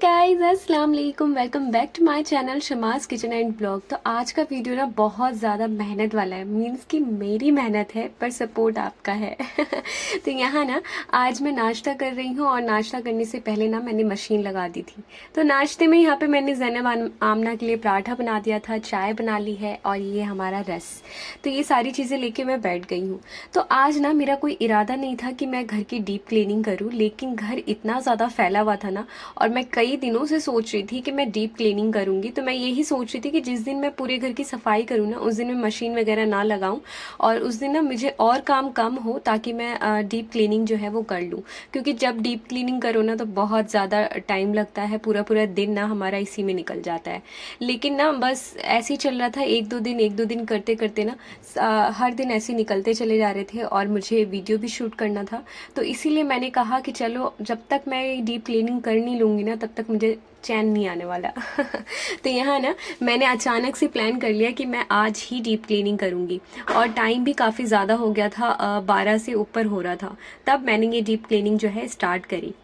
Guys अस्सलाम वालेकुम, welcome back to my channel Shama's kitchen and blog. तो आज का वीडियो ना बहुत ज़्यादा मेहनत वाला है। मींस कि मेरी मेहनत है पर सपोर्ट आपका है। तो यहाँ ना आज मैं नाश्ता कर रही हूँ और नाश्ता करने से पहले ना मैंने मशीन लगा दी थी। तो नाश्ते में यहाँ पे मैंने ज़ैनब आमना के लिए पराठा बना दिया था, चाय बना ली है और ये हमारा रस। तो ये सारी चीज़ें लेके मैं बैठ गई हूँ। तो आज ना मेरा कोई इरादा नहीं था कि मैं घर की डीप क्लीनिंग करूँ, लेकिन घर इतना ज़्यादा फैला हुआ था ना, और मैं कई दिनों से सोच रही थी कि मैं डीप क्लीनिंग करूँगी। तो मैं यही सोच रही थी कि जिस दिन मैं पूरे घर की सफाई करूँ ना, उस दिन मैं मशीन वगैरह ना लगाऊँ और उस दिन ना मुझे और काम कम हो, ताकि मैं डीप क्लीनिंग जो है वो कर लूँ। क्योंकि जब डीप क्लीनिंग करो ना तो बहुत ज़्यादा टाइम लगता है, पूरा पूरा दिन ना हमारा इसी में निकल जाता है। लेकिन ना बस ऐसे ही चल रहा था, एक दो दिन करते करते ना हर दिन ऐसे निकलते चले जा रहे थे और मुझे वीडियो भी शूट करना था। तो इसीलिए मैंने कहा कि चलो जब तक मैं डीप क्लीनिंग कर नहीं लूँगी ना, तब तक मुझे चैन नहीं आने वाला। तो यहाँ ना मैंने अचानक से प्लान कर लिया कि मैं आज ही डीप क्लीनिंग करूँगी। और टाइम भी काफ़ी ज़्यादा हो गया था, 12 से ऊपर हो रहा था, तब मैंने ये डीप क्लीनिंग जो है स्टार्ट करी।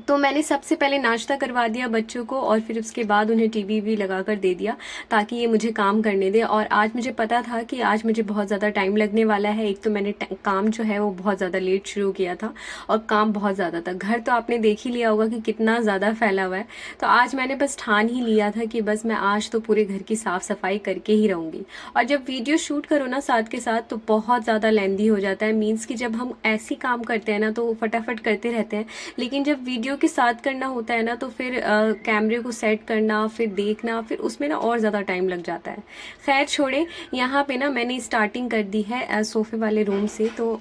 तो मैंने सबसे पहले नाश्ता करवा दिया बच्चों को और फिर उसके बाद उन्हें टीवी भी लगा कर दे दिया, ताकि ये मुझे काम करने दे। और आज मुझे पता था कि आज मुझे बहुत ज़्यादा टाइम लगने वाला है। एक तो मैंने काम जो है वो बहुत ज़्यादा लेट शुरू किया था और काम बहुत ज़्यादा था। घर तो आपने देख ही लिया होगा कि कितना ज़्यादा फैला हुआ है। तो आज मैंने बस ठान ही लिया था कि बस मैं आज तो पूरे घर की साफ़ सफाई करके ही रहूँगी। और जब वीडियो शूट करो ना साथ के साथ, तो बहुत ज़्यादा लेंदी हो जाता है। मीन्स कि जब हम ऐसी काम करते हैं ना तो फटाफट करते रहते हैं, लेकिन जब वीडियो के साथ करना होता है ना तो फिर कैमरे को सेट करना, फिर देखना, फिर उसमें ना और ज़्यादा टाइम लग जाता है। खैर छोड़े, यहाँ पे ना मैंने स्टार्टिंग कर दी है सोफ़े वाले रूम से। तो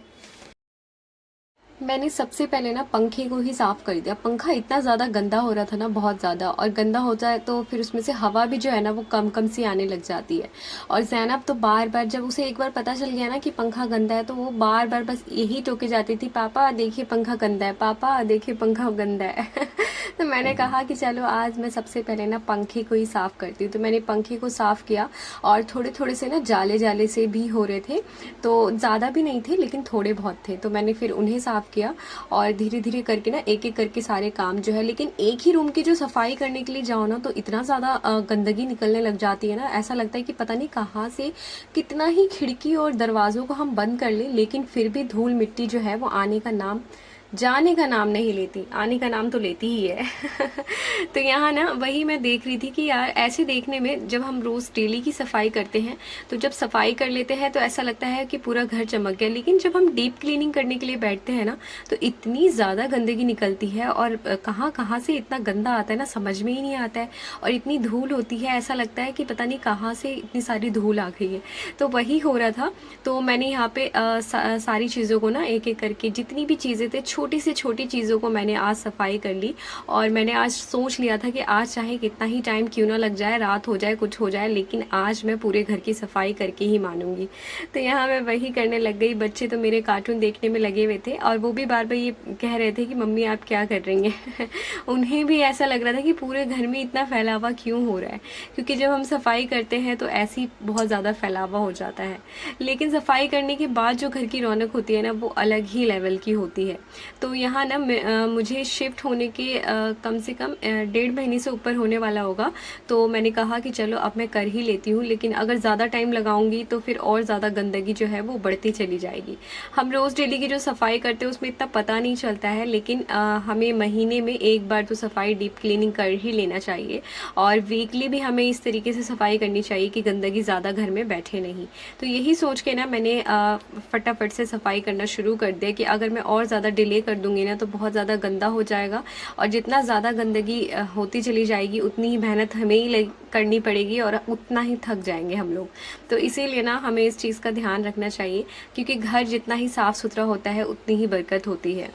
मैंने सबसे पहले ना पंखे को ही साफ़ कर दिया। पंखा इतना ज़्यादा गंदा हो रहा था ना, बहुत ज़्यादा, और गंदा हो जाए तो फिर उसमें से हवा भी जो है ना वो कम कम सी आने लग जाती है। और ज़ैनब तो बार बार, जब उसे एक बार पता चल गया ना कि पंखा गंदा है, तो वो बार बार बस यही टोके जाती थी, पापा देखिए पंखा गंदा है, पापा देखिए पंखा गंदा है। तो मैंने कहा कि चलो आज मैं सबसे पहले ना पंखे को ही साफ़ करती हूँ। तो मैंने पंखे को साफ़ किया और थोड़े थोड़े से ना जाले जाले से भी हो रहे थे, तो ज़्यादा भी नहीं थे लेकिन थोड़े बहुत थे। तो मैंने फिर उन्हें साफ़ किया और धीरे धीरे करके ना एक एक करके सारे काम जो है। लेकिन एक ही रूम की जो सफाई करने के लिए जाओ ना तो इतना ज़्यादा गंदगी निकलने लग जाती है ना, ऐसा लगता है कि पता नहीं कहाँ से कितना ही खिड़की और दरवाज़ों को हम बंद कर लें, लेकिन फिर भी धूल मिट्टी जो है वो आने का नाम, जाने का नाम नहीं लेती, आने का नाम तो लेती ही है। तो यहाँ ना वही मैं देख रही थी कि यार ऐसे देखने में जब हम रोज़ डेली की सफाई करते हैं, तो जब सफाई कर लेते हैं तो ऐसा लगता है कि पूरा घर चमक गया, लेकिन जब हम डीप क्लीनिंग करने के लिए बैठते हैं ना तो इतनी ज़्यादा गंदगी निकलती है और कहाँ कहाँ से इतना गंदा आता है ना, समझ में ही नहीं आता है। और इतनी धूल होती है, ऐसा लगता है कि पता नहीं कहाँ से इतनी सारी धूल आ गई है। तो वही हो रहा था। तो मैंने यहाँ पे सारी चीज़ों को ना एक एक करके, जितनी भी चीज़ें थे, छोटी से छोटी चीज़ों को मैंने आज सफाई कर ली। और मैंने आज सोच लिया था कि आज चाहे कितना ही टाइम क्यों ना लग जाए, रात हो जाए, कुछ हो जाए, लेकिन आज मैं पूरे घर की सफाई करके ही मानूंगी। तो यहाँ मैं वही करने लग गई। बच्चे तो मेरे कार्टून देखने में लगे हुए थे और वो भी बार बार ये कह रहे थे कि मम्मी आप क्या कर रही हैं। उन्हें भी ऐसा लग रहा था कि पूरे घर में इतना फैलावा क्यों हो रहा है, क्योंकि जब हम सफाई करते हैं तो ऐसी बहुत ज़्यादा फैलावा हो जाता है। लेकिन सफाई करने के बाद जो घर की रौनक होती है ना, वो अलग ही लेवल की होती है। तो यहाँ ना मुझे शिफ्ट होने के कम से कम 1.5 महीने से ऊपर होने वाला होगा। तो मैंने कहा कि चलो अब मैं कर ही लेती हूँ, लेकिन अगर ज़्यादा टाइम लगाऊंगी तो फिर और ज़्यादा गंदगी जो है वो बढ़ती चली जाएगी। हम रोज़ डेली की जो सफाई करते हैं उसमें इतना पता नहीं चलता है, लेकिन हमें महीने में एक बार तो सफाई डीप क्लीनिंग कर ही लेना चाहिए। और वीकली भी हमें इस तरीके से सफाई करनी चाहिए कि गंदगी ज़्यादा घर में बैठे नहीं। तो यही सोच के ना मैंने फटाफट से सफाई करना शुरू कर दिया कि अगर मैं और ज़्यादा डिले कर दूंगी ना तो बहुत ज़्यादा गंदा हो जाएगा, और जितना ज़्यादा गंदगी होती चली जाएगी उतनी ही मेहनत हमें ही करनी पड़ेगी और उतना ही थक जाएंगे हम लोग। तो इसीलिए ना हमें इस चीज़ का ध्यान रखना चाहिए, क्योंकि घर जितना ही साफ़ सुथरा होता है उतनी ही बरकत होती है।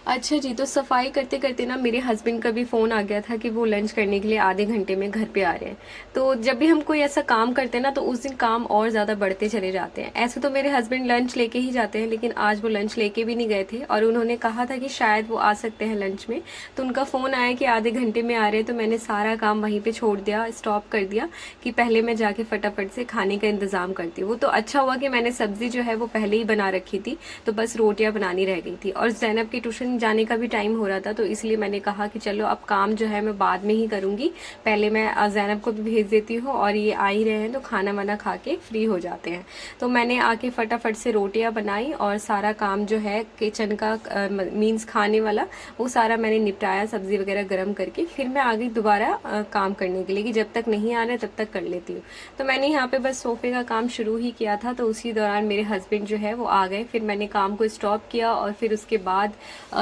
अच्छा जी, तो सफाई करते-करते ना मेरे हस्बैंड का भी फ़ोन आ गया था कि वो लंच करने के लिए आधे घंटे में घर पे आ रहे हैं। तो जब भी हम कोई ऐसा काम करते हैं ना, तो उस दिन काम और ज़्यादा बढ़ते चले जाते हैं। ऐसे तो मेरे हस्बैंड लंच लेके ही जाते हैं, लेकिन आज वो लंच लेके भी नहीं गए थे और उन्होंने कहा था कि शायद वो आ सकते हैं लंच में। तो उनका फ़ोन आया कि आधे घंटे में आ रहे हैं, तो मैंने सारा काम वहीं पे छोड़ दिया, स्टॉप कर दिया कि पहले मैं जाके फटाफट से खाने का इंतज़ाम करती हूँ। वो तो अच्छा हुआ कि मैंने सब्ज़ी जो है वो पहले ही बना रखी थी, तो बस रोटियाँ बनानी रह गई थी और ज़ैनब की ट्यूशन जाने का भी टाइम हो रहा था, तो इसलिए मैंने कहा कि चलो अब काम जो है मैं बाद में ही करूँगी, पहले मैं ज़ैनब को भी भेज देती हूँ और ये आ ही रहे हैं तो खाना वाना खा के फ्री हो जाते हैं। तो मैंने आके फटाफट से रोटियाँ बनाई और सारा काम जो है किचन का मीन्स खाने वाला वो सारा मैंने निपटाया, सब्ज़ी वगैरह गर्म करके फिर मैं आ गई दोबारा काम करने के लिए कि जब तक नहीं आ रहा तब तक कर लेती हूँ। तो मैंने यहाँ पे बस सोफ़े का काम शुरू ही किया था, तो उसी दौरान मेरे हस्बैंड जो है वो आ गए। फिर मैंने काम को स्टॉप किया और फिर उसके बाद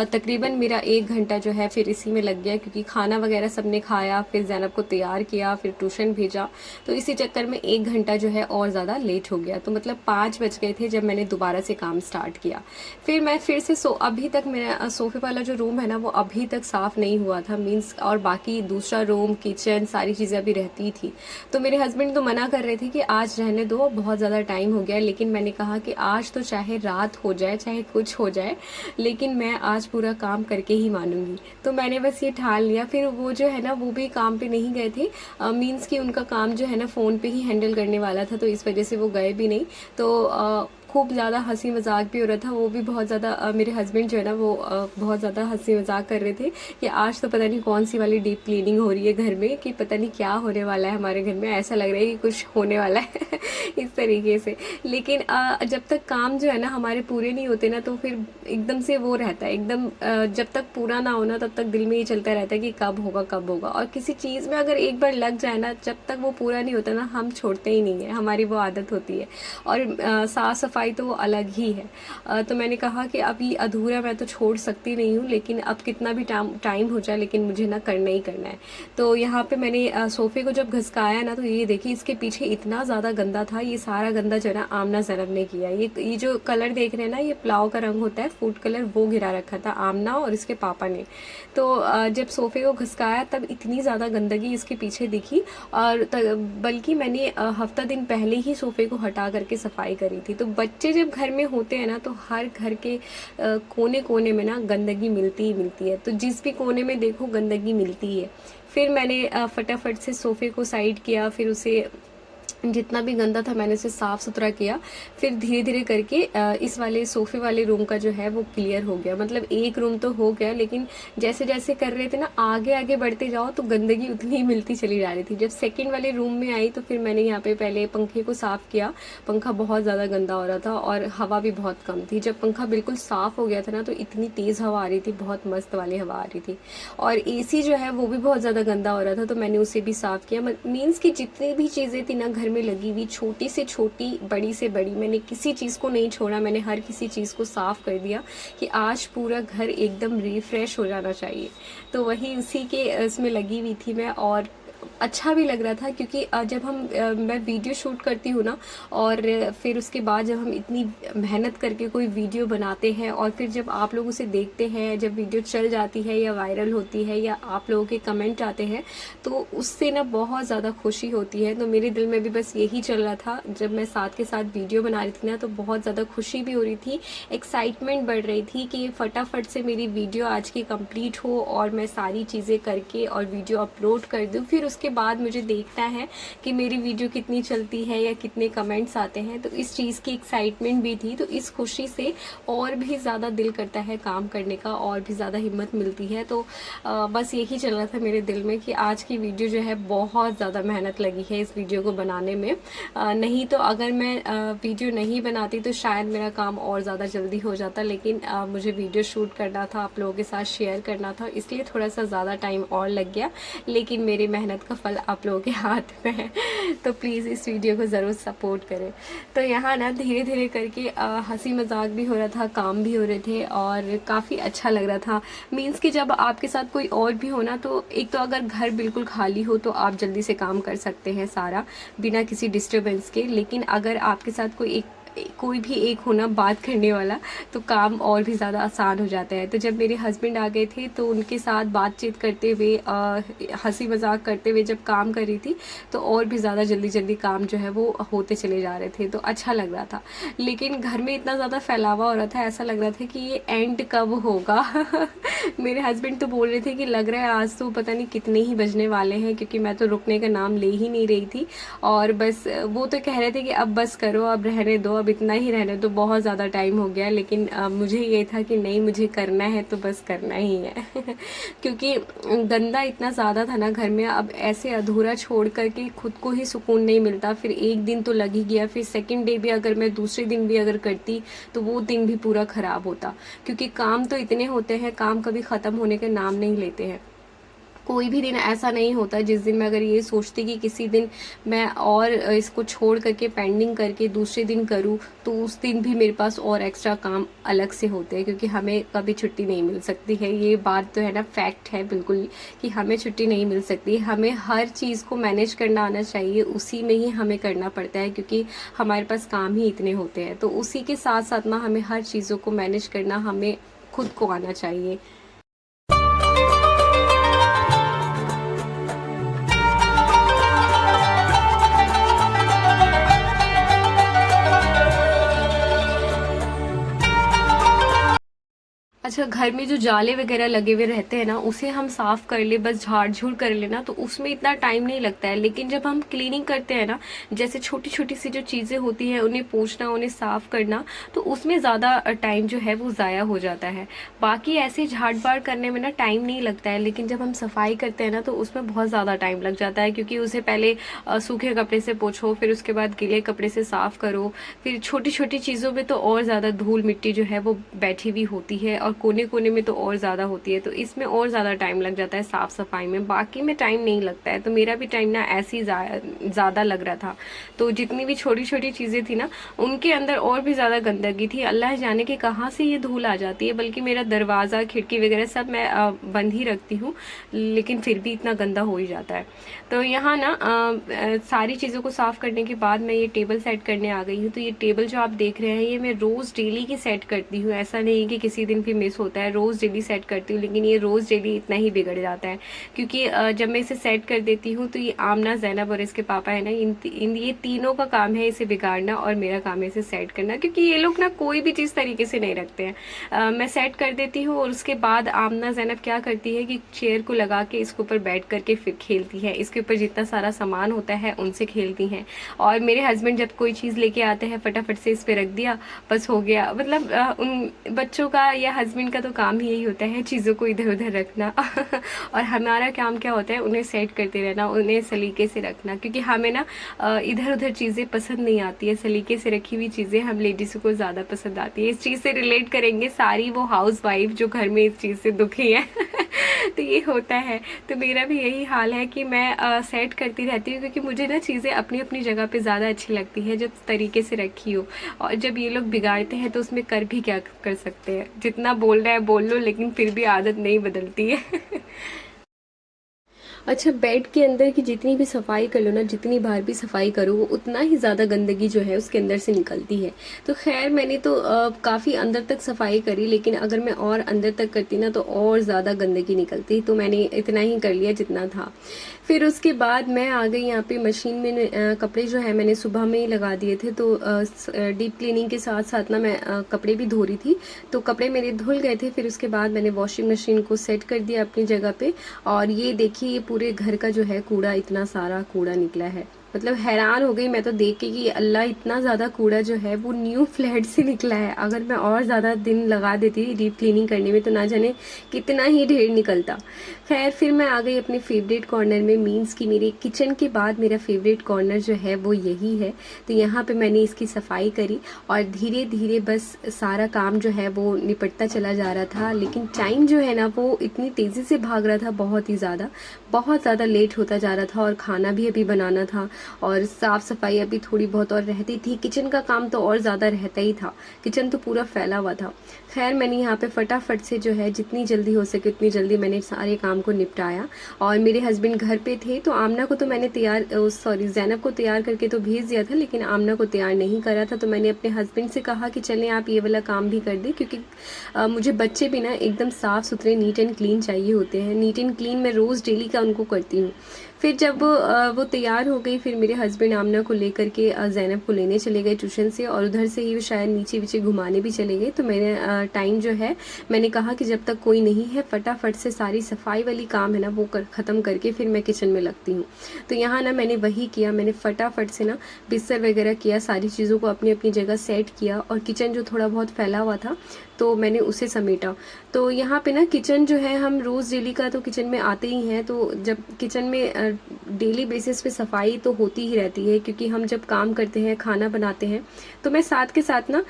तकरीबन मेरा 1 घंटा जो है फिर इसी में लग गया, क्योंकि खाना वगैरह सबने खाया, फिर ज़ैनब को तैयार किया, फिर ट्यूशन भेजा, तो इसी चक्कर में 1 घंटा जो है और ज़्यादा लेट हो गया। तो मतलब 5 बज गए थे जब मैंने दोबारा से काम स्टार्ट किया। फिर मैं फिर से अभी तक मेरा सोफ़े वाला जो रूम है ना वो अभी तक साफ़ नहीं हुआ था, मीन्स और बाकी दूसरा रूम, किचन, सारी चीज़ें अभी रहती थी। तो मेरे हस्बैंड तो मना कर रहे थे कि आज रहने दो, बहुत ज़्यादा टाइम हो गया है, लेकिन मैंने कहा कि आज तो चाहे रात हो जाए, चाहे कुछ हो जाए, लेकिन मैं आज पूरा काम करके ही मानूंगी। तो मैंने बस ये ठान लिया। फिर वो जो है ना वो भी काम पे नहीं गए थे, मीन्स कि उनका काम जो है ना फ़ोन पे ही हैंडल करने वाला था, तो इस वजह से वो गए भी नहीं। तो खूब ज़्यादा हंसी मजाक भी हो रहा था, वो भी बहुत ज़्यादा मेरे हस्बैंड जो है ना वो बहुत ज़्यादा हंसी मजाक कर रहे थे कि आज तो पता नहीं कौन सी वाली डीप क्लीनिंग हो रही है घर में, कि पता नहीं क्या होने वाला है हमारे घर में, ऐसा लग रहा है कि कुछ होने वाला है इस तरीके से। लेकिन जब तक काम जो है ना हमारे पूरे नहीं होते ना, तो फिर एकदम से वो रहता है, एकदम जब तक पूरा ना होना तब तक दिल में ही चलता रहता है कि कब होगा कब होगा। और किसी चीज़ में अगर एक बार लग जाए ना, जब तक वो पूरा नहीं होता ना हम छोड़ते ही नहीं है, हमारी वो आदत होती है। और साफ़ सफाई तो वो अलग ही है। तो मैंने कहा कि अभी अधूरा मैं तो छोड़ सकती नहीं हूँ, लेकिन अब कितना भी टाइम हो जाए, लेकिन मुझे ना करना ही करना है। तो यहाँ पे मैंने सोफ़े को जब घसकाया ना, तो ये देखिए इसके पीछे इतना ज़्यादा गंदा था। ये सारा गंदा जो है ना आमना ज़ैनब ने किया। ये जो कलर देख रहे हैं ना, ये पुलाव का रंग होता है, फूड कलर, वो गिरा रखा था आमना और इसके पापा ने। तो जब सोफ़े को घसकाया तब इतनी ज़्यादा गंदगी इसके पीछे दिखी। और बल्कि मैंने हफ्ता दिन पहले ही सोफ़े को हटा करके सफाई करी थी। तो बच्चे जब घर में होते हैं ना, तो हर घर के कोने कोने में ना गंदगी मिलती ही मिलती है, तो जिस भी कोने में देखो गंदगी मिलती है। फिर मैंने फटाफट से सोफ़े को साइड किया, फिर उसे जितना भी गंदा था मैंने उसे साफ़ सुथरा किया। फिर धीरे धीरे करके इस वाले सोफ़े वाले रूम का जो है वो क्लियर हो गया। मतलब एक रूम तो हो गया, लेकिन जैसे जैसे कर रहे थे ना, आगे आगे बढ़ते जाओ तो गंदगी उतनी ही मिलती चली जा रही थी। जब सेकंड वाले रूम में आई तो फिर मैंने यहाँ पे पहले पंखे को साफ़ किया। पंखा बहुत ज़्यादा गंदा हो रहा था और हवा भी बहुत कम थी। जब पंखा बिल्कुल साफ़ हो गया था ना, तो इतनी तेज़ हवा आ रही थी, बहुत मस्त वाली हवा आ रही थी। और AC जो है वो भी बहुत ज़्यादा गंदा हो रहा था, तो मैंने उसे भी साफ़ किया। मीन्स कि जितनी भी चीज़ें थी ना घर में लगी हुई, छोटी से छोटी, बड़ी से बड़ी, मैंने किसी चीज़ को नहीं छोड़ा। मैंने हर किसी चीज़ को साफ़ कर दिया कि आज पूरा घर एकदम रिफ्रेश हो जाना चाहिए। तो वही उसी के इसमें लगी हुई थी मैं। और अच्छा भी लग रहा था, क्योंकि जब मैं वीडियो शूट करती हूँ ना, और फिर उसके बाद जब हम इतनी मेहनत करके कोई वीडियो बनाते हैं और फिर जब आप लोग उसे देखते हैं, जब वीडियो चल जाती है या वायरल होती है या आप लोगों के कमेंट आते हैं, तो उससे ना बहुत ज़्यादा खुशी होती है। तो मेरे दिल में भी बस यही चल रहा था। जब मैं साथ के साथ वीडियो बना रही थी ना, तो बहुत ज़्यादा खुशी भी हो रही थी, एक्साइटमेंट बढ़ रही थी कि फटाफट से मेरी वीडियो आज की कंप्लीट हो और मैं सारी चीज़ें करके और वीडियो अपलोड कर दूँ। फिर उसके बाद मुझे देखना है कि मेरी वीडियो कितनी चलती है या कितने कमेंट्स आते हैं। तो इस चीज़ की एक्साइटमेंट भी थी। तो इस खुशी से और भी ज़्यादा दिल करता है काम करने का, और भी ज़्यादा हिम्मत मिलती है। तो बस यही चल रहा था मेरे दिल में कि आज की वीडियो जो है बहुत ज़्यादा मेहनत लगी है इस वीडियो को बनाने में। नहीं तो अगर मैं वीडियो नहीं बनाती तो शायद मेरा काम और ज़्यादा जल्दी हो जाता, लेकिन मुझे वीडियो शूट करना था, आप लोगों के साथ शेयर करना था, इसलिए थोड़ा सा ज़्यादा टाइम और लग गया। लेकिन मेरी मेहनत का फल आप लोगों के हाथ में है, तो प्लीज़ इस वीडियो को ज़रूर सपोर्ट करें। तो यहाँ ना धीरे धीरे करके हंसी मजाक भी हो रहा था, काम भी हो रहे थे और काफ़ी अच्छा लग रहा था। मीन्स कि जब आपके साथ कोई और भी हो ना, तो एक तो अगर घर बिल्कुल खाली हो तो आप जल्दी से काम कर सकते हैं सारा बिना किसी डिस्टर्बेंस के। लेकिन अगर आपके साथ कोई एक कोई भी एक होना बात करने वाला, तो काम और भी ज़्यादा आसान हो जाता है। तो जब मेरे हस्बैंड आ गए थे तो उनके साथ बातचीत करते हुए, हंसी मजाक करते हुए जब काम कर रही थी, तो और भी ज़्यादा जल्दी जल्दी काम जो है वो होते चले जा रहे थे, तो अच्छा लग रहा था। लेकिन घर में इतना ज़्यादा फैलावा हो रहा था, ऐसा लग रहा था कि ये एंड कब होगा। मेरे हस्बैंड तो बोल रहे थे कि लग रहा है आज तो पता नहीं कितने ही बजने वाले हैं, क्योंकि मैं तो रुकने का नाम ले ही नहीं रही थी। और बस वो तो कह रहे थे कि अब बस करो, अब रहने दो, अब इतना ही रहने दो, बहुत ज़्यादा टाइम हो गया। लेकिन मुझे ये था कि नहीं, मुझे करना है तो बस करना ही है। क्योंकि गंदा इतना ज़्यादा था ना घर में, अब ऐसे अधूरा छोड़ करके खुद को ही सुकून नहीं मिलता। फिर एक दिन तो लग ही गया, फिर सेकंड डे भी अगर मैं दूसरे दिन भी अगर करती तो वो दिन भी पूरा ख़राब होता, क्योंकि काम तो इतने होते हैं, काम कभी ख़त्म होने के नाम नहीं लेते हैं। कोई भी दिन ऐसा नहीं होता जिस दिन मैं अगर ये सोचती कि किसी दिन मैं और इसको छोड़ करके पेंडिंग करके दूसरे दिन करूँ, तो उस दिन भी मेरे पास और एक्स्ट्रा काम अलग से होते हैं, क्योंकि हमें कभी छुट्टी नहीं मिल सकती है। ये बात तो है ना, फैक्ट है बिल्कुल कि हमें छुट्टी नहीं मिल सकती। हमें हर चीज़ को मैनेज करना आना चाहिए, उसी में ही हमें करना पड़ता है, क्योंकि हमारे पास काम ही इतने होते हैं। तो उसी के साथ साथ ना हमें हर चीज़ों को मैनेज करना हमें खुद को आना चाहिए। अच्छा, घर में जो जाले वगैरह लगे हुए रहते हैं ना, उसे हम साफ कर ले, बस झाड़ झूड़ कर लेना, तो उसमें इतना टाइम नहीं लगता है। लेकिन जब हम क्लीनिंग करते हैं ना, जैसे छोटी छोटी सी जो चीज़ें होती हैं उन्हें पोंछना, उन्हें साफ करना, तो उसमें ज़्यादा टाइम जो है वो ज़ाया हो जाता है। बाकी ऐसे झाड़ बाड़ करने में ना टाइम नहीं लगता है, लेकिन जब हम सफाई करते हैं ना तो उसमें बहुत ज़्यादा टाइम लग जाता है, क्योंकि उसे पहले सूखे कपड़े से पोंछो, फिर उसके बाद गीले कपड़े से साफ करो, फिर छोटी छोटी चीज़ों में तो और ज़्यादा धूल मिट्टी जो है वो बैठी हुई होती है, और कोने कोने में तो और ज़्यादा होती है, तो इसमें और ज़्यादा टाइम लग जाता है साफ़ सफाई में। बाकी में टाइम नहीं लगता है, तो मेरा भी टाइम ना ऐसे ही ज़्यादा लग रहा था। तो जितनी भी छोटी छोटी चीज़ें थी ना, उनके अंदर और भी ज़्यादा गंदगी थी। अल्लाह जाने कि कहाँ से ये धूल आ जाती है। बल्कि मेरा दरवाज़ा, खिड़की वगैरह सब मैं बंद ही रखती हूँ, लेकिन फिर भी इतना गंदा हो ही जाता है। तो यहाँ ना सारी चीज़ों को साफ़ करने के बाद मैं ये टेबल सेट करने आ गई हूँ। तो ये टेबल जो आप देख रहे हैं, ये मैं रोज़ डेली की सेट करती हूँ, ऐसा नहीं कि किसी दिन भी मिस होता है। रोज़ डेली सेट करती हूँ, लेकिन ये रोज़ डेली इतना ही बिगड़ जाता है, क्योंकि जब मैं इसे सेट कर देती हूँ तो ये आमना, ज़ैनब और इसके पापा है ना, इन ये तीनों का काम है इसे बिगाड़ना, और मेरा काम है इसे सेट करना, क्योंकि ये लोग ना कोई भी चीज़ तरीके से नहीं रखते हैं। मैं सेट कर देती हूँ, और उसके बाद आमना ज़ैनब क्या करती है कि चेयर को लगा के इसके ऊपर बैठ करके फिर खेलती है, इसके ऊपर जितना सारा सामान होता है उनसे खेलती हैं। और मेरे हस्बैंड जब कोई चीज़ लेके आते हैं, फटाफट से इस पर रख दिया, बस हो गया। मतलब उन बच्चों का या हस्बैंड का तो काम ही यही होता है, चीज़ों को इधर उधर रखना। और हमारा काम क्या होता है, उन्हें सेट करते रहना, उन्हें सलीके से रखना, क्योंकि हमें ना इधर उधर चीज़ें पसंद नहीं आती है। सलीके से रखी हुई चीज़ें हम लेडीज़ को ज़्यादा पसंद आती है। इस चीज़ से रिलेट करेंगे सारी वो हाउस वाइफ जो घर में इस चीज़ से दुखी है। तो ये होता है। तो मेरा भी यही हाल है कि मैं सेट करती रहती हूँ, क्योंकि मुझे ना चीज़ें अपनी अपनी जगह पे ज़्यादा अच्छी लगती है, जब तरीके से रखी हो। और जब ये लोग बिगाड़ते हैं तो उसमें कर भी क्या कर सकते हैं, जितना बोल रहा है बोल लो, लेकिन फिर भी आदत नहीं बदलती है। अच्छा, बेड के अंदर की जितनी भी सफाई कर लो ना, जितनी बार भी सफाई करो, वो उतना ही ज़्यादा गंदगी जो है उसके अंदर से निकलती है। तो खैर मैंने तो काफ़ी अंदर तक सफाई करी, लेकिन अगर मैं और अंदर तक करती ना तो और ज़्यादा गंदगी निकलती, तो मैंने इतना ही कर लिया जितना था। फिर उसके बाद मैं आ गई यहाँ पे मशीन में। कपड़े जो है मैंने सुबह में ही लगा दिए थे, तो डीप क्लीनिंग के साथ साथ ना मैं कपड़े भी धो रही थी, तो कपड़े मेरे धुल गए थे। फिर उसके बाद मैंने वॉशिंग मशीन को सेट कर दिया अपनी जगह पे, और ये देखिए ये पूरे घर का जो है कूड़ा, इतना सारा कूड़ा निकला है। मतलब हैरान हो गई मैं तो देख के कि अल्लाह, इतना ज़्यादा कूड़ा जो है वो न्यू फ्लैट से निकला है। अगर मैं और ज़्यादा दिन लगा देती डीप क्लीनिंग करने में तो ना जाने कितना ही ढेर निकलता। खैर फिर मैं आ गई अपने फेवरेट कॉर्नर में, मीन्स कि मेरे किचन के बाद मेरा फेवरेट कॉर्नर जो है वो यही है। तो यहाँ पे मैंने इसकी सफाई करी, और धीरे धीरे बस सारा काम जो है वो निपटता चला जा रहा था। लेकिन टाइम जो है ना वो इतनी तेज़ी से भाग रहा था, बहुत ज़्यादा लेट होता जा रहा था, और खाना भी अभी बनाना था। और साफ़ सफाई अभी थोड़ी बहुत और रहती थी। किचन का काम तो और ज़्यादा रहता ही था, किचन तो पूरा फैला हुआ था। खैर मैंने यहाँ पे फटाफट से जो है जितनी जल्दी हो सके उतनी जल्दी मैंने सारे काम को निपटाया। और मेरे हस्बैंड घर पे थे तो आमना को तो मैंने ज़ैनब को तैयार करके तो भेज दिया था, लेकिन आमना को तैयार नहीं करा था। तो मैंने अपने हस्बैंड से कहा कि चलें आप ये वाला काम भी कर दें, क्योंकि मुझे बच्चे भी ना एकदम साफ़ सुथरे नीट एंड क्लीन चाहिए होते हैं। नीट एंड क्लीन मैं रोज़ डेली का उनको करती हूँ। फिर जब वो तैयार हो गई, फिर मेरे हस्बैंड आमना को लेकर के ज़ैनब को लेने चले गए ट्यूशन से, और उधर से ही वो शायद नीचे वीचे घुमाने भी चले गए। तो मैंने टाइम जो है मैंने कहा कि जब तक कोई नहीं है फटाफट से सारी सफाई वाली काम है ना वो ख़त्म करके फिर मैं किचन में लगती हूँ। तो यहाँ ना मैंने वही किया, मैंने फटाफट से ना बिस्तर वगैरह किया, सारी चीज़ों को अपनी अपनी जगह सेट किया, और किचन जो थोड़ा बहुत फैला हुआ था तो मैंने उसे समेटा। तो यहाँ पे ना किचन जो है हम रोज़ डेली का तो किचन में आते ही हैं, तो जब किचन में डेली बेसिस पे सफाई तो होती ही रहती है, क्योंकि हम जब काम करते हैं खाना बनाते हैं तो मैं साथ के साथ ना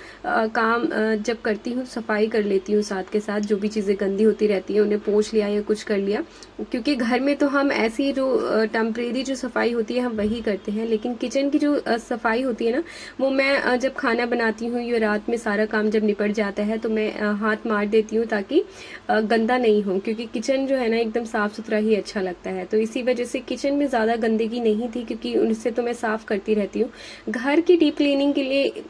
काम जब करती हूँ सफाई कर लेती हूँ साथ के साथ। जो भी चीज़ें गंदी होती रहती हैं उन्हें पोंछ लिया या कुछ कर लिया, क्योंकि घर में तो हम ऐसी जो टेम्परेरी जो सफाई होती है हम वही करते हैं, लेकिन किचन की जो सफाई होती है ना वो मैं जब खाना बनाती हूँ या रात में सारा काम जब निपट जाता है तो मैं हाथ मार देती हूँ ताकि गंदा नहीं हो, क्योंकि किचन जो है ना एकदम साफ़ सुथरा ही अच्छा लगता है। तो इसी वजह से किचन में ज़्यादा गंदगी नहीं थी, क्योंकि उनसे तो मैं साफ़ करती रहती हूँ। घर की डीप क्लीनिंग के लिए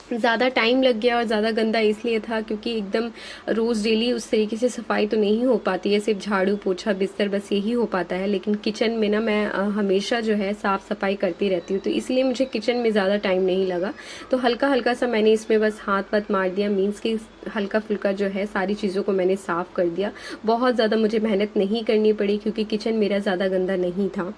ज़्यादा टाइम लग गया, और ज़्यादा गंदा इसलिए था क्योंकि एकदम रोज़ डेली उस तरीके से सफाई तो नहीं हो पाती है, सिर्फ झाड़ू पोछा बिस्तर बस यही हो पाता है। लेकिन किचन में ना मैं हमेशा जो है साफ़ सफाई करती रहती हूँ, तो इसलिए मुझे किचन में ज़्यादा टाइम नहीं लगा। तो हल्का हल्का सा मैंने इसमें बस हाथ वाथ मार दिया, मीन्स कि हल्का फुल्का जो है सारी चीज़ों को मैंने साफ़ कर दिया। बहुत ज़्यादा मुझे मेहनत नहीं करनी पड़ी, क्योंकि किचन मेरा ज़्यादा गंदा नहीं था।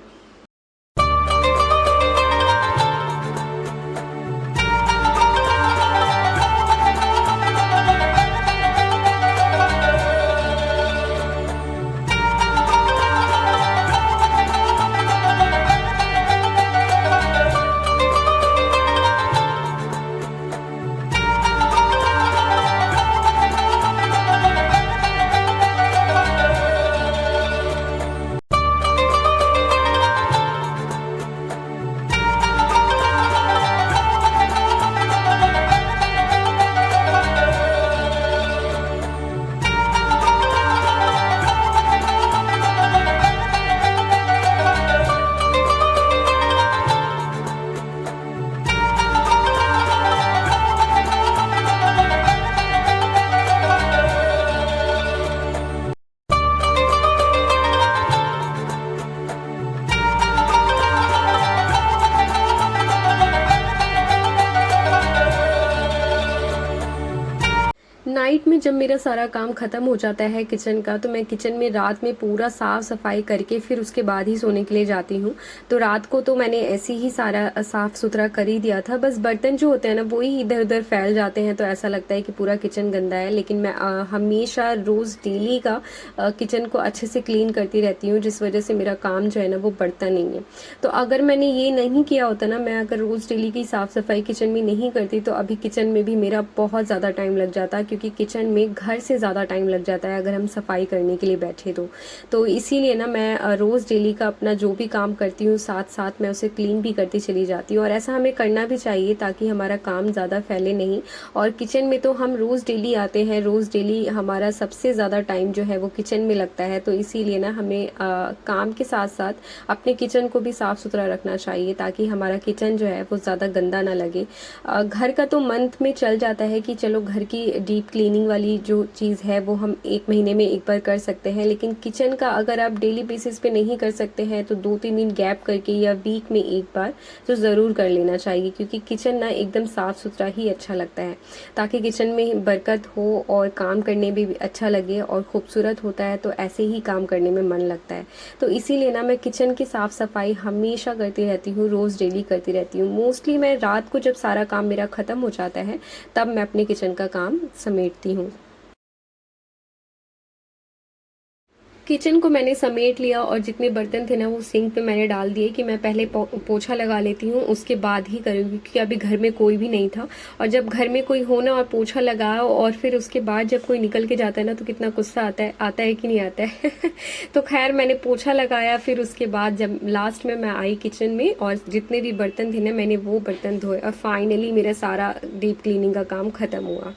नाइट में जब मेरा सारा काम ख़त्म हो जाता है किचन का, तो मैं किचन में रात में पूरा साफ़ सफाई करके फिर उसके बाद ही सोने के लिए जाती हूँ। तो रात को तो मैंने ऐसे ही सारा साफ़ सुथरा कर ही दिया था, बस बर्तन जो होते हैं ना वो ही इधर उधर फैल जाते हैं, तो ऐसा लगता है कि पूरा किचन गंदा है। लेकिन मैं हमेशा रोज़ डेली का किचन को अच्छे से क्लीन करती रहती हूँ, जिस वजह से मेरा काम जो है ना वो बढ़ता नहीं है। तो अगर मैंने ये नहीं किया होता ना, मैं अगर रोज़ डेली की साफ़ सफाई किचन में नहीं करती, तो अभी किचन में भी मेरा बहुत ज़्यादा टाइम लग जाता, क्योंकि किचन में घर से ज़्यादा टाइम लग जाता है अगर हम सफाई करने के लिए बैठे तो इसीलिए ना मैं रोज़ डेली का अपना जो भी काम करती हूँ साथ साथ मैं उसे क्लीन भी करती चली जाती हूँ। और ऐसा हमें करना भी चाहिए ताकि हमारा काम ज़्यादा फैले नहीं। और किचन में तो हम रोज़ डेली आते हैं, रोज़ डेली हमारा सबसे ज़्यादा टाइम जो है वो किचन में लगता है, तो इसीलिए ना हमें काम के साथ साथ अपने किचन को भी साफ़ सुथरा रखना चाहिए ताकि हमारा किचन जो है वो ज़्यादा गंदा ना लगे। घर का तो मंथ में चल जाता है कि चलो घर की डीप क्लीनिंग वाली जो चीज़ है वो हम 1 महीने में एक बार कर सकते हैं, लेकिन किचन का अगर आप डेली बेसिस पे नहीं कर सकते हैं तो 2-3 दिन गैप करके या वीक में एक बार तो ज़रूर कर लेना चाहिए, क्योंकि किचन ना एकदम साफ़ सुथरा ही अच्छा लगता है, ताकि किचन में बरकत हो और काम करने में भी अच्छा लगे और खूबसूरत होता है, तो ऐसे ही काम करने में मन लगता है। तो इसीलिए ना मैं किचन की साफ़ सफाई हमेशा करती रहती हूँ, रोज़ डेली करती रहती हूँ। मोस्टली मैं रात को जब सारा काम मेरा ख़त्म हो जाता है तब मैं अपने किचन का काम समेटती हूँ। किचन को मैंने समेट लिया और जितने बर्तन थे ना वो सिंक पे मैंने डाल दिए कि मैं पहले पोछा लगा लेती हूँ, उसके बाद ही करूँगी, क्योंकि अभी घर में कोई भी नहीं था। और जब घर में कोई हो ना और पोछा लगाओ और फिर उसके बाद जब कोई निकल के जाता है ना तो कितना गुस्सा आता है कि नहीं आता है। तो खैर मैंने पोछा लगाया, फिर उसके बाद जब लास्ट में मैं आई किचन में और जितने भी बर्तन थे ना मैंने वो बर्तन धोए और फाइनली मेरा सारा डीप क्लीनिंग का काम ख़त्म हुआ।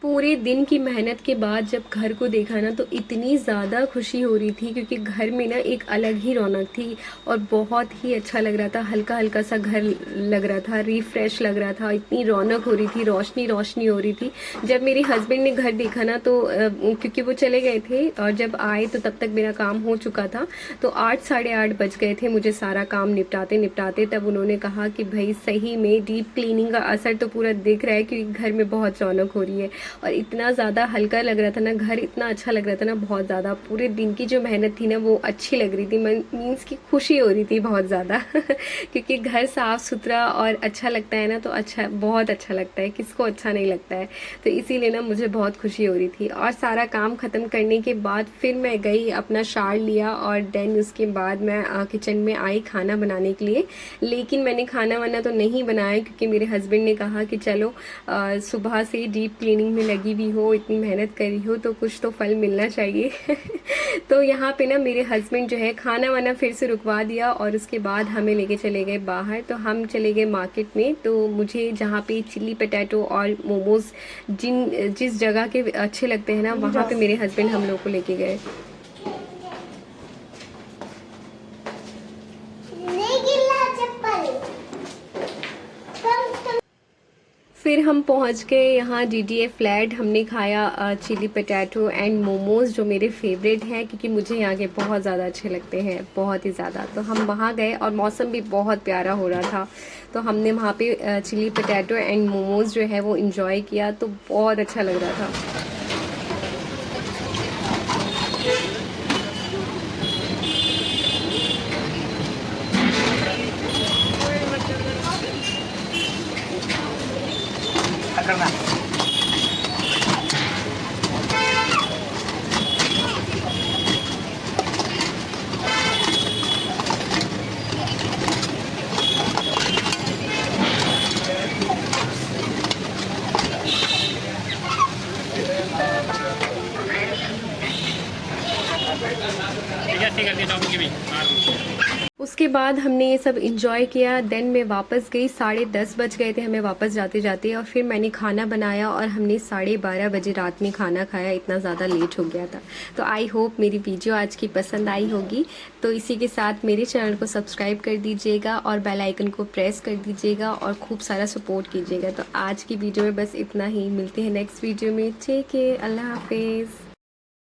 पूरे दिन की मेहनत के बाद जब घर को देखा ना तो इतनी ज़्यादा खुशी हो रही थी, क्योंकि घर में ना एक अलग ही रौनक थी और बहुत ही अच्छा लग रहा था। हल्का हल्का सा घर लग रहा था, रिफ्रेश लग रहा था, इतनी रौनक हो रही थी, रोशनी रोशनी हो रही थी। जब मेरे हस्बैंड ने घर देखा ना तो क्योंकि वो चले गए थे और जब आए तो तब तक मेरा काम हो चुका था, तो 8 साढ़े 8 बज गए थे मुझे सारा काम निपटाते निपटाते। तब उन्होंने कहा कि भाई सही में डीप क्लीनिंग का असर तो पूरा दिख रहा है, क्योंकि घर में बहुत रौनक हो रही है और इतना ज़्यादा हल्का लग रहा था ना घर, इतना अच्छा लग रहा था ना, बहुत ज़्यादा। पूरे दिन की जो मेहनत थी ना वो अच्छी लग रही थी, मीन्स की खुशी हो रही थी बहुत ज़्यादा। क्योंकि घर साफ़ सुथरा और अच्छा लगता है ना तो अच्छा, बहुत अच्छा लगता है, किसको अच्छा नहीं लगता है। तो इसीलिए ना मुझे बहुत खुशी हो रही थी। और सारा काम ख़त्म करने के बाद फिर मैं गई, अपना शावर लिया और देन उसके बाद मैं किचन में आई खाना बनाने के लिए। लेकिन मैंने खाना वाना तो नहीं बनाया, क्योंकि मेरे हस्बैंड ने कहा कि चलो सुबह से डीप क्लीनिंग में लगी भी हो, इतनी मेहनत करी हो तो कुछ तो फल मिलना चाहिए। तो यहाँ पे ना मेरे हस्बैंड जो है खाना वाना फिर से रुकवा दिया और उसके बाद हमें लेके चले गए बाहर। तो हम चले गए मार्केट में। तो मुझे जहाँ पे चिल्ली पोटैटो और मोमोज़ जिस जगह के अच्छे लगते हैं ना वहाँ पे मेरे हस्बैंड हम लोग को लेके गए। फिर हम पहुंच गए यहाँ DDA फ्लैट। हमने खाया चिली पोटैटो एंड मोमोज़, जो मेरे फेवरेट हैं, क्योंकि मुझे यहाँ के बहुत ज़्यादा अच्छे लगते हैं, बहुत ही ज़्यादा। तो हम वहाँ गए और मौसम भी बहुत प्यारा हो रहा था, तो हमने वहाँ पे चिली पोटैटो एंड मोमोज़ जो है वो इंजॉय किया, तो बहुत अच्छा लग रहा था। उसके बाद हमने ये सब इंजॉय किया। देन मैं वापस गई, 10:30 बज गए थे हमें वापस जाते जाते, और फिर मैंने खाना बनाया और हमने 12:30 बजे रात में खाना खाया, इतना ज़्यादा लेट हो गया था। तो आई होप मेरी वीडियो आज की पसंद आई होगी। तो इसी के साथ मेरे चैनल को सब्सक्राइब कर दीजिएगा और बेल आइकन को प्रेस कर दीजिएगा और खूब सारा सपोर्ट कीजिएगा। तो आज की वीडियो में बस इतना ही, मिलते हैं नेक्स्ट वीडियो में। टेक केयर, अल्लाह हाफिज़।